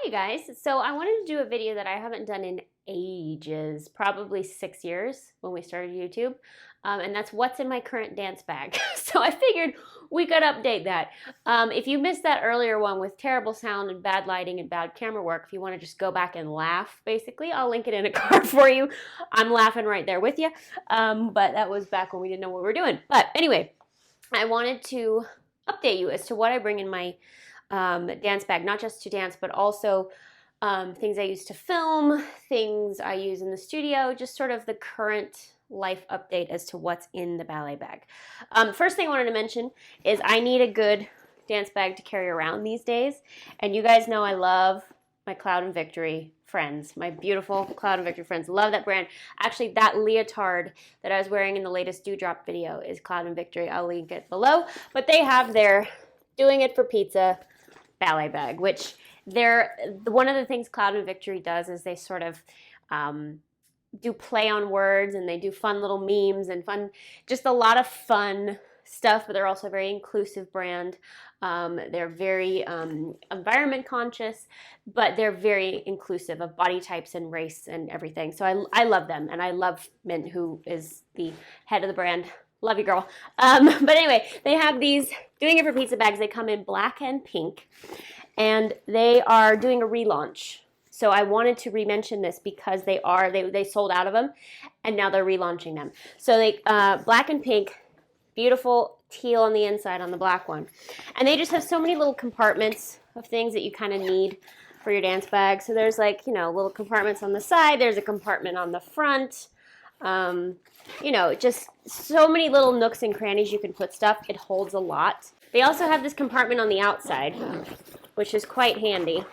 Hi you guys. So I wanted to do a video that I haven't done in ages, probably 6 years when we started YouTube. And that's what's in my current dance bag. So I figured we could update that. If you missed that earlier one with terrible sound and bad lighting and bad camera work, if you want to just go back and laugh, basically, I'll link it in a card for you. I'm laughing right there with you. But that was back when we didn't know what we were doing. But anyway, I wanted to update you as to what I bring in my dance bag, not just to dance, but also things I use to film, things I use in the studio, just sort of the current life update as to what's in the ballet bag. First thing I wanted to mention is I need a good dance bag to carry around these days. And you guys know I love my Cloud and Victory friends, my beautiful Cloud and Victory friends. Love that brand. Actually, that leotard that I was wearing in the latest Dewdrop video is Cloud and Victory. I'll link it below. But they have their Doing It for Pizza ballet bag, which one of the things Cloud and Victory does is they sort of do play on words, and they do fun little memes and just a lot of fun stuff, but they're also a very inclusive brand. They're very environment conscious, but they're very inclusive of body types and race and everything. So I love them, and I love Mint, who is the head of the brand. Love you, girl. But anyway, they have these Doing It for Pizza bags. They come in black and pink, and they are doing a relaunch. So I wanted to re-mention this because they sold out of them, and now they're relaunching them. So they black and pink, beautiful teal on the inside on the black one, and they just have so many little compartments of things that you kind of need for your dance bag. So there's little compartments on the side. There's a compartment on the front. Just so many little nooks and crannies you can put stuff. It holds a lot. They also have this compartment on the outside, which is quite handy.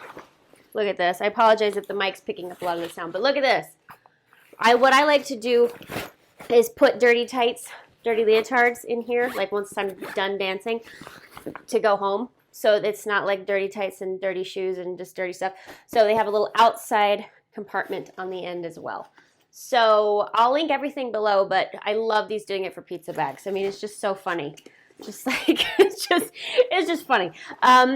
Look at this. I apologize if the mic's picking up a lot of the sound, but look at this. What I like to do is put dirty tights, dirty leotards in here, like once I'm done dancing, to go home. So it's not like dirty tights and dirty shoes and just dirty stuff. So they have a little outside compartment on the end as well. So I'll link everything below, but I love these Doing It for Pizza bags. I mean, it's just so funny. Just like, it's just funny.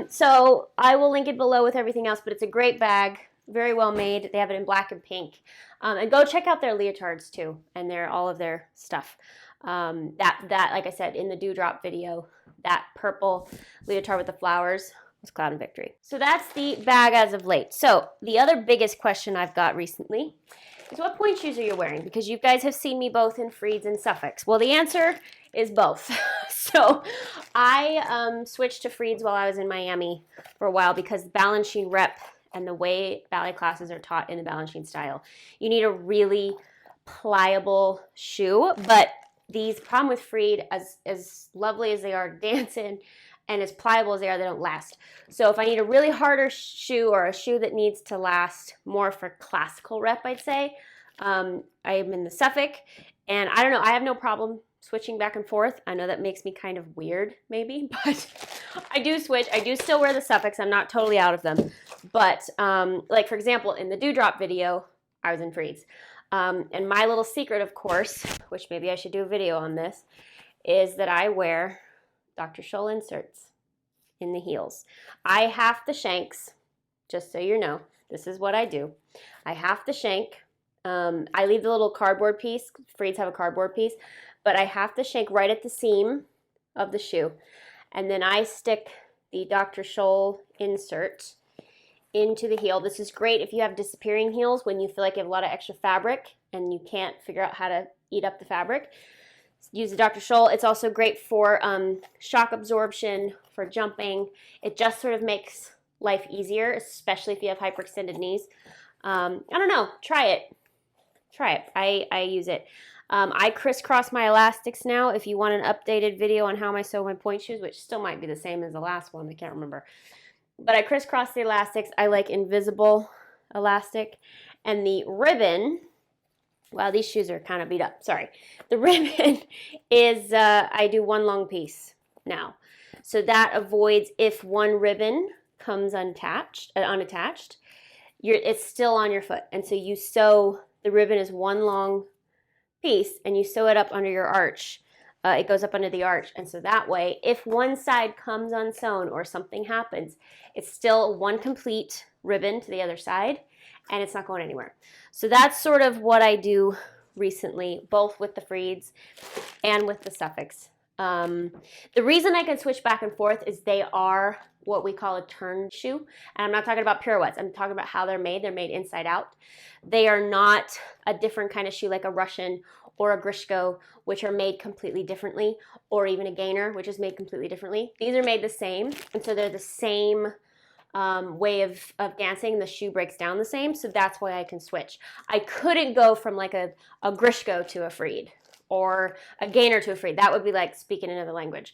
So I will link it below with everything else, but it's a great bag, very well made. They have it in black and pink. And go check out their leotards too, and all of their stuff. That, like I said, in the Dewdrop video, that purple leotard with the flowers was Cloud and Victory. So that's the bag as of late. So the other biggest question I've got recently is, what pointe shoes are you wearing? Because you guys have seen me both in Freeds and Suffocks. Well, the answer is both. So I switched to Freeds while I was in Miami for a while because Balanchine rep and the way ballet classes are taught in the Balanchine style, you need a really pliable shoe. But these problem with Freed, as lovely as they are to dance in, and as pliable as they don't last. So if I need a really harder shoe, or a shoe that needs to last more for classical rep, I'd say, I am in the Suffolk. And I don't know, I have no problem switching back and forth. I know that makes me kind of weird, maybe, but I do switch. I do still wear the Suffocks. I'm not totally out of them. But like, for example, in the Dewdrop video, I was in Freeds. And my little secret, of course, which maybe I should do a video on this, is that I wear Dr. Scholl inserts in the heels. I half the shanks, just so you know. This is what I do. I half the shank. I leave the little cardboard piece. Freeds have a cardboard piece. But I half the shank right at the seam of the shoe. And then I stick the Dr. Scholl insert into the heel. This is great if you have disappearing heels, when you feel like you have a lot of extra fabric and you can't figure out how to eat up the fabric. Use the Dr. Scholl. It's also great for shock absorption, for jumping. It just sort of makes life easier, especially if you have hyperextended knees. I don't know. Try it. Try it. I use it. I crisscross my elastics now. If you want an updated video on how I sew my pointe shoes, which still might be the same as the last one, I can't remember. But I crisscross the elastics. I like invisible elastic. And the ribbon, wow, these shoes are kind of beat up. Sorry. The ribbon is, I do one long piece now. So that avoids, if one ribbon comes unattached, it's still on your foot. And so you sew, the ribbon is one long piece, and you sew it up under your arch it goes up under the arch. And so that way, if one side comes unsewn or something happens, it's still one complete ribbon to the other side, and it's not going anywhere. So that's sort of what I do recently, both with the Freeds and with the Suffolks. The reason I can switch back and forth is they are what we call a turn shoe. And I'm not talking about pirouettes. I'm talking about how they're made. They're made inside out. They are not a different kind of shoe like a Russian or a Grishko, which are made completely differently, or even a Gainer, which is made completely differently. These are made the same, and so they're the same way of dancing. The shoe breaks down the same, so that's why I can switch. I couldn't go from like a Grishko to a Freed, or a Gainer to a Freed. That would be like speaking another language.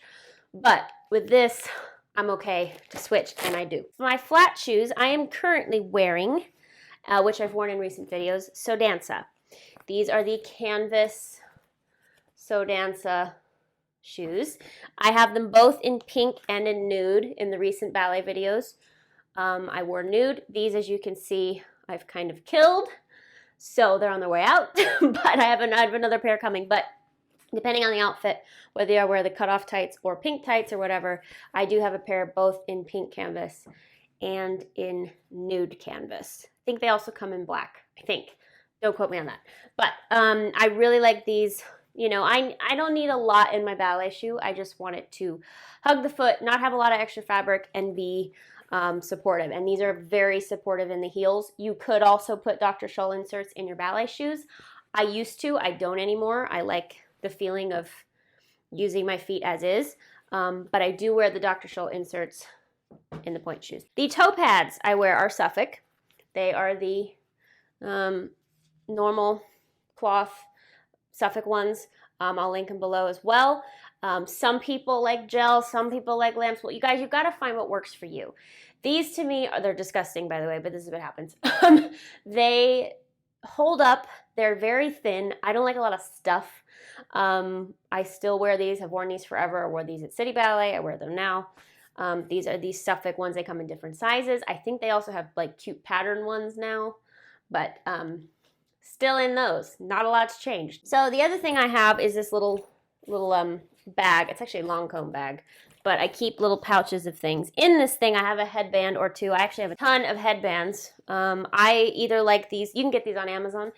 But with this, I'm okay to switch, and I do. For my flat shoes, I am currently wearing, which I've worn in recent videos, Sodanza. These are the canvas Sodanza shoes. I have them both in pink and in nude in the recent ballet videos. I wore nude. These, as you can see, I've kind of killed, so they're on their way out. But I have another pair coming. But depending on the outfit, whether I wear the cutoff tights or pink tights or whatever, I do have a pair both in pink canvas and in nude canvas. I think they also come in black, I think. Don't quote me on that. But I really like these. You know, I don't need a lot in my ballet shoe. I just want it to hug the foot, not have a lot of extra fabric, and be supportive. And these are very supportive in the heels. You could also put Dr. Scholl inserts in your ballet shoes. I used to. I don't anymore. I like the feeling of using my feet as is. But I do wear the Dr. Scholl inserts in the Pointe shoes. The toe pads I wear are Suffolk. They are the normal cloth Suffolk ones. I'll link them below as well. Some people like gel, some people like lamps. Well, you guys, you've got to find what works for you. These to me, they're disgusting, by the way, but this is what happens. They hold up. They're very thin. I don't like a lot of stuff. I still wear these. I've worn these forever. I wore these at City Ballet. I wear them now. These are these Suffolk ones. They come in different sizes. I think they also have like cute pattern ones now, but still in those. Not a lot's changed. So the other thing I have is this little bag. It's actually a long comb bag, but I keep little pouches of things. In this thing, I have a headband or two. I actually have a ton of headbands. I either like these. You can get these on Amazon.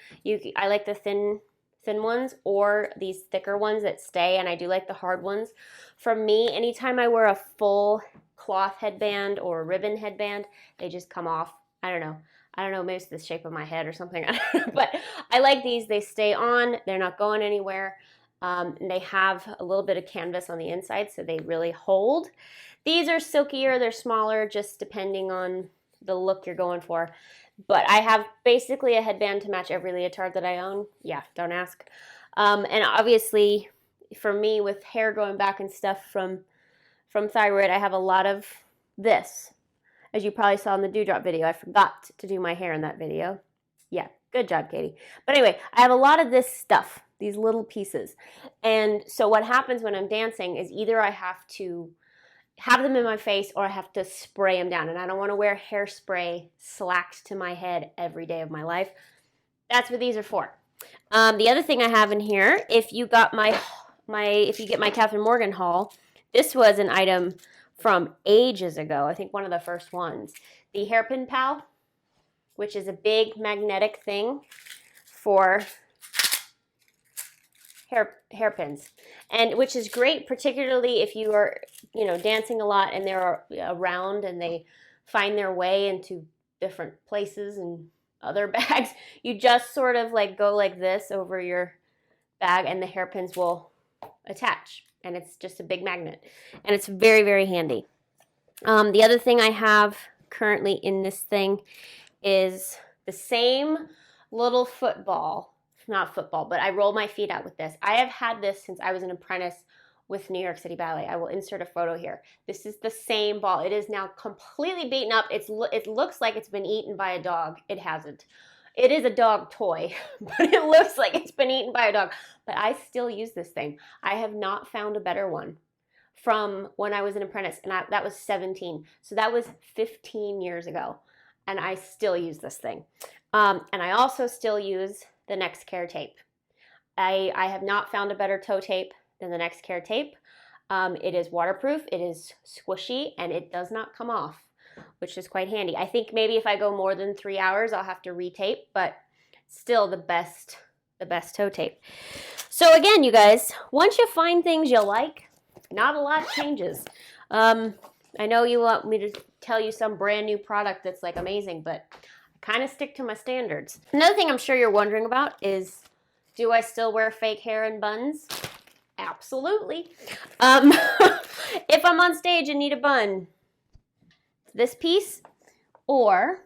I like the thin ones or these thicker ones that stay, and I do like the hard ones. For me, anytime I wear a full cloth headband or a ribbon headband, they just come off. I don't know, maybe it's the shape of my head or something. But I like these. They stay on. They're not going anywhere. And they have a little bit of canvas on the inside, so they really hold. These are silkier. They're smaller, just depending on the look you're going for. But I have basically a headband to match every leotard that I own. Yeah, don't ask. And obviously, for me, with hair going back and stuff from thyroid, I have a lot of this. As you probably saw in the Dewdrop video, I forgot to do my hair in that video. Yeah, good job, Katie. But anyway, I have a lot of this stuff, these little pieces. And so what happens when I'm dancing is either I have to have them in my face or I have to spray them down. And I don't want to wear hairspray slacked to my head every day of my life. That's what these are for. The other thing I have in here, if you got if you get my Kathryn Morgan haul, this was an item from ages ago. I think one of the first ones. The Hairpin Pal, which is a big magnetic thing for hairpins, and which is great, particularly if you are, dancing a lot and they're around and they find their way into different places and other bags. You just sort of go like this over your bag, and the hairpins will attach. And it's just a big magnet. And it's very, very handy. The other thing I have currently in this thing is the same little football. Not football, but I roll my feet out with this. I have had this since I was an apprentice with New York City Ballet. I will insert a photo here. This is the same ball. It is now completely beaten up. It looks like it's been eaten by a dog. It hasn't. It is a dog toy, but it looks like it's been eaten by a dog. But I still use this thing. I have not found a better one from when I was an apprentice, and that was 17. So that was 15 years ago, and I still use this thing. And I also still use the Next Care tape. I have not found a better toe tape than the Next Care tape. It is waterproof, it is squishy, and it does not come off, which is quite handy. I think maybe if I go more than 3 hours, I'll have to retape, but still the best toe tape. So again, you guys, once you find things you like, not a lot changes. I know you want me to tell you some brand new product that's like amazing, but I kind of stick to my standards. Another thing I'm sure you're wondering about is, do I still wear fake hair and buns? Absolutely. If I'm on stage and need a bun, this piece or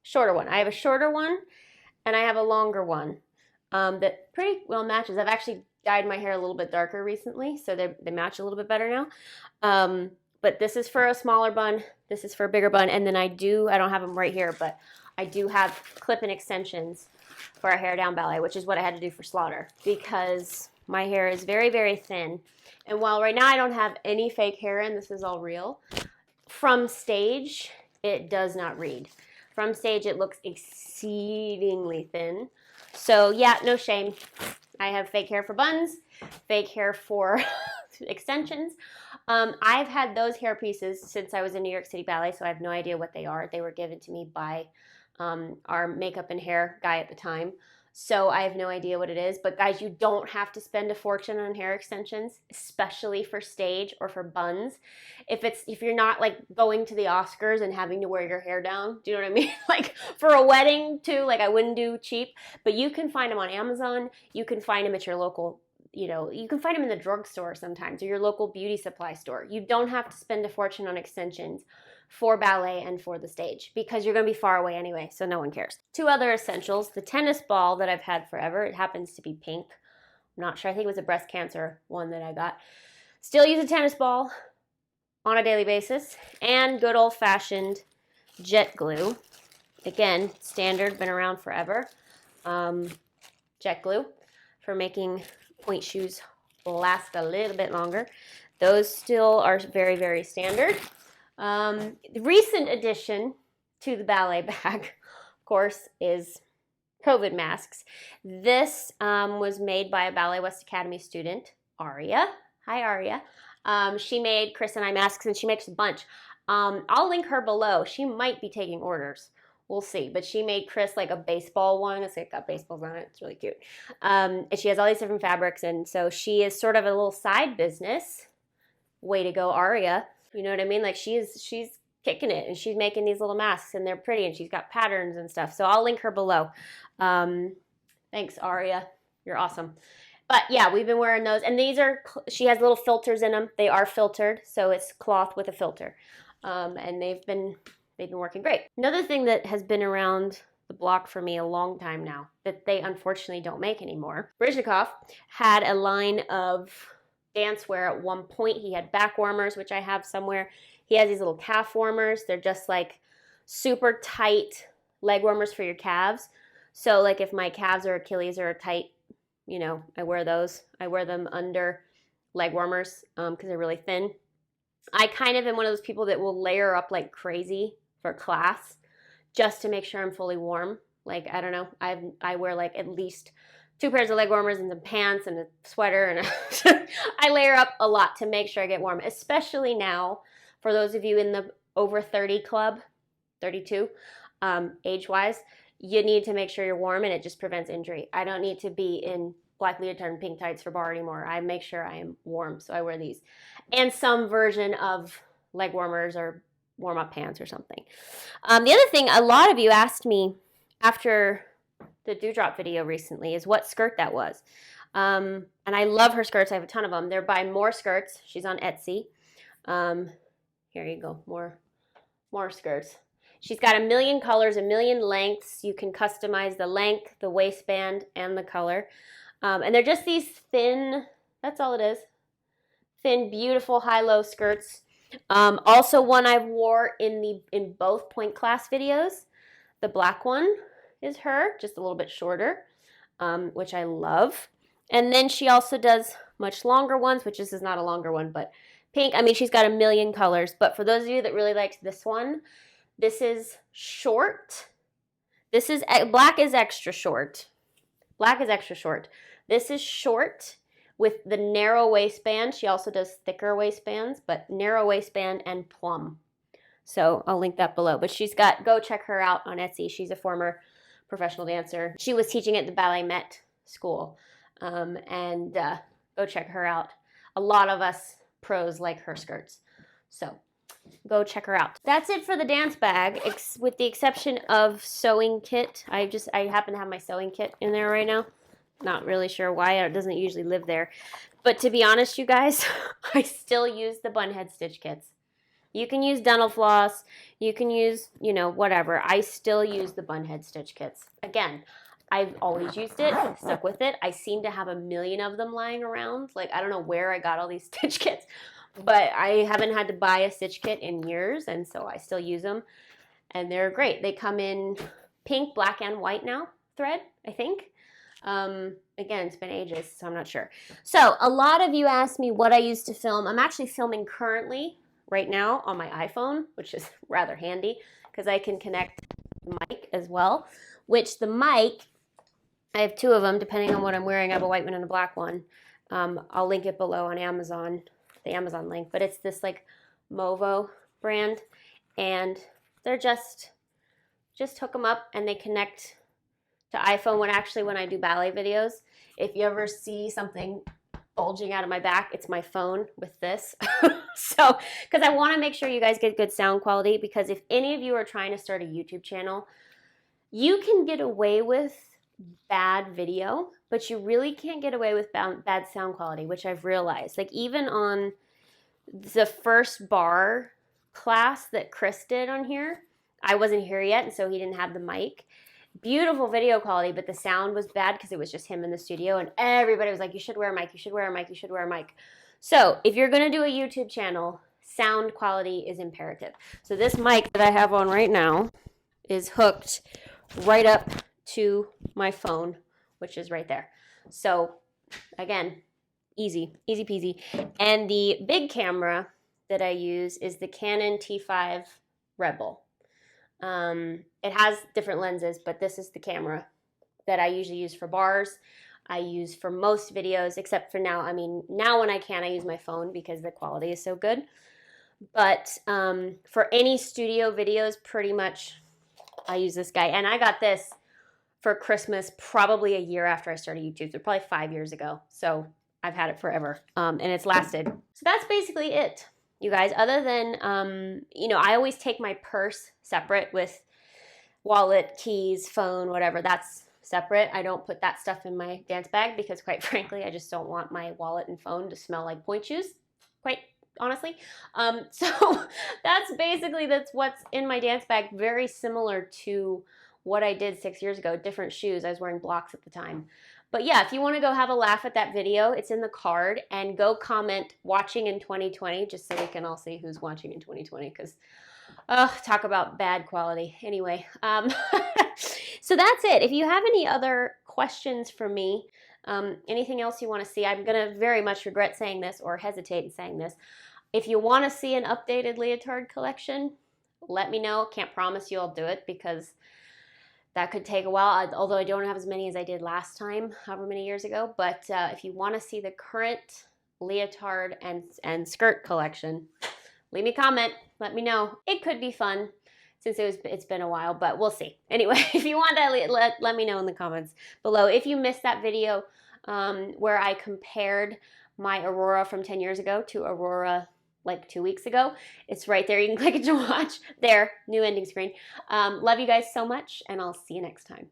shorter one. I have a shorter one and I have a longer one that pretty well matches. I've actually dyed my hair a little bit darker recently, so they match a little bit better now. But this is for a smaller bun, this is for a bigger bun, and then I don't have them right here, but I do have clip-in extensions for a hair down ballet, which is what I had to do for Slaughter, because my hair is very, very thin. And while right now I don't have any fake hair in, this is all real, from stage, it does not read. From stage, it looks exceedingly thin. So yeah, no shame. I have fake hair for buns, fake hair for extensions. I've had those hair pieces since I was in New York City Ballet, so I have no idea what they are. They were given to me by our makeup and hair guy at the time. So I have no idea what it is. But guys, you don't have to spend a fortune on hair extensions, especially for stage or for buns. If you're not like going to the Oscars and having to wear your hair down, do you know what I mean? Like for a wedding too, like I wouldn't do cheap, but you can find them on Amazon. You can find them at your local, you can find them in the drugstore sometimes, or your local beauty supply store. You don't have to spend a fortune on extensions for ballet and for the stage, because you're going to be far away anyway, so no one cares. 2 other essentials. The tennis ball that I've had forever. It happens to be pink. I'm not sure. I think it was a breast cancer one that I got. Still use a tennis ball on a daily basis. And good old-fashioned jet glue. Again, standard, been around forever. Jet glue for making Pointe shoes last a little bit longer. Those still are very, very standard. The recent addition to the ballet bag, of course, is COVID masks. This was made by a Ballet West Academy student, Aria. Hi, Aria. She made Chris and I masks, and she makes a bunch. I'll link her below. She might be taking orders. We'll see. But she made Chris like a baseball one. It's like got baseballs on it. It's really cute. And she has all these different fabrics, and so she is sort of a little side business. Way to go, Aria. You know what I mean? Like she's kicking it, and she's making these little masks, and they're pretty, and she's got patterns and stuff. So I'll link her below. Thanks, Aria. You're awesome. But yeah, we've been wearing those, and these are, she has little filters in them. They are filtered, so it's cloth with a filter. And they've been working great. Another thing that has been around the block for me a long time now that they unfortunately don't make anymore. Brizhnikov had a line of dance wear at one point. He had back warmers, which I have somewhere. He has these little calf warmers. They're just like super tight leg warmers for your calves. So like if my calves or Achilles are tight, I wear those. I wear them under leg warmers because they're really thin. I kind of am one of those people that will layer up like crazy for class just to make sure I'm fully warm. Like, I don't know, I wear like at least 2 pairs of leg warmers and some pants and a sweater, and I layer up a lot to make sure I get warm, especially now for those of you in the over 30 club, 32, age-wise. You need to make sure you're warm, and it just prevents injury. I don't need to be in black leotard and pink tights for bar anymore. I make sure I am warm, so I wear these. And some version of leg warmers or warm-up pants or something. The other thing, a lot of you asked me after the Dewdrop video recently is what skirt that was. And I love her skirts. I have a ton of them. They're by More Skirts. She's on Etsy. Here you go. More skirts. She's got a million colors, a million lengths. You can customize the length, the waistband, and the color. And they're just these thin, that's all it is. Thin, beautiful high-low skirts. Also one I wore in both Pointe class videos. The black one is her, just a little bit shorter, which I love. And then she also does much longer ones, which this is not a longer one, but pink. I mean, she's got a million colors. But for those of you that really liked this one, this is short. This is, black is extra short. Black is extra short. This is short with the narrow waistband. She also does thicker waistbands, but narrow waistband and plum. So I'll link that below. But go check her out on Etsy. She's a former professional dancer. She was teaching at the Ballet Met school. Go check her out. A lot of us pros like her skirts. So go check her out. That's it for the dance bag, with the exception of sewing kit. I happen to have my sewing kit in there right now. Not really sure why. It doesn't usually live there. But to be honest, you guys, I still use the bunhead stitch kits. You can use dental floss. You can use, whatever. I still use the bunhead stitch kits. Again, I've always used it, stuck with it. I seem to have a million of them lying around. Like, I don't know where I got all these stitch kits, but I haven't had to buy a stitch kit in years, and so I still use them. And they're great. They come in pink, black, and white now thread, I think. Again, it's been ages, so I'm not sure. So a lot of you asked me what I used to film. I'm actually filming currently right now on my iPhone, which is rather handy because I can connect the mic as well, which the mic, I have two of them depending on what I'm wearing. I have a white one and a black one. I'll link it below on Amazon, the Amazon link, but it's this like Movo brand, and they're just hook them up and they connect to iPhone. When I do ballet videos, if you ever see something bulging out of my back, it's my phone with this. So, because I want to make sure you guys get good sound quality, because if any of you are trying to start a YouTube channel, you can get away with bad video, but you really can't get away with bad sound quality, which I've realized. Like, even on the first bar class that Chris did on here, I wasn't here yet, and so he didn't have the mic. Beautiful video quality, but the sound was bad because it was just him in the studio, and everybody was like, you should wear a mic, you should wear a mic, you should wear a mic. So if you're going to do a YouTube channel, sound quality is imperative. So this mic that I have on right now is hooked right up to my phone, which is right there. So again, easy peasy. And the big camera that I use is the Canon T5 Rebel. It has different lenses, but this is the camera that I usually use for bars. I use for most videos, except for now. I mean, now when I can, I use my phone because the quality is so good. But for any studio videos, pretty much I use this guy. And I got this for Christmas probably a year after I started YouTube, so probably 5 years ago. So I've had it forever, and it's lasted. So that's basically it, you guys. Other than, I always take my purse separate with wallet, keys, phone, whatever. That's separate. I don't put that stuff in my dance bag because, quite frankly, I just don't want my wallet and phone to smell like Pointe shoes, quite honestly. So that's what's in my dance bag. Very similar to what I did 6 years ago. Different shoes. I was wearing blocks at the time. But yeah, if you want to go have a laugh at that video, it's in the card, and go comment watching in 2020 just so we can all see who's watching in 2020, because talk about bad quality. Anyway, so that's it. If you have any other questions for me, anything else you want to see, I'm going to very much regret saying this or hesitate in saying this. If you want to see an updated leotard collection, let me know. Can't promise you I'll do it because that could take a while, although I don't have as many as I did last time, however many years ago. But if you want to see the current leotard and skirt collection, leave me a comment. Let me know. It could be fun since it's been a while, but we'll see. Anyway, if you want that, let me know in the comments below. If you missed that video where I compared my Aurora from 10 years ago to Aurora like 2 weeks ago, it's right there. You can click it to watch. There, new ending screen. Love you guys so much, and I'll see you next time.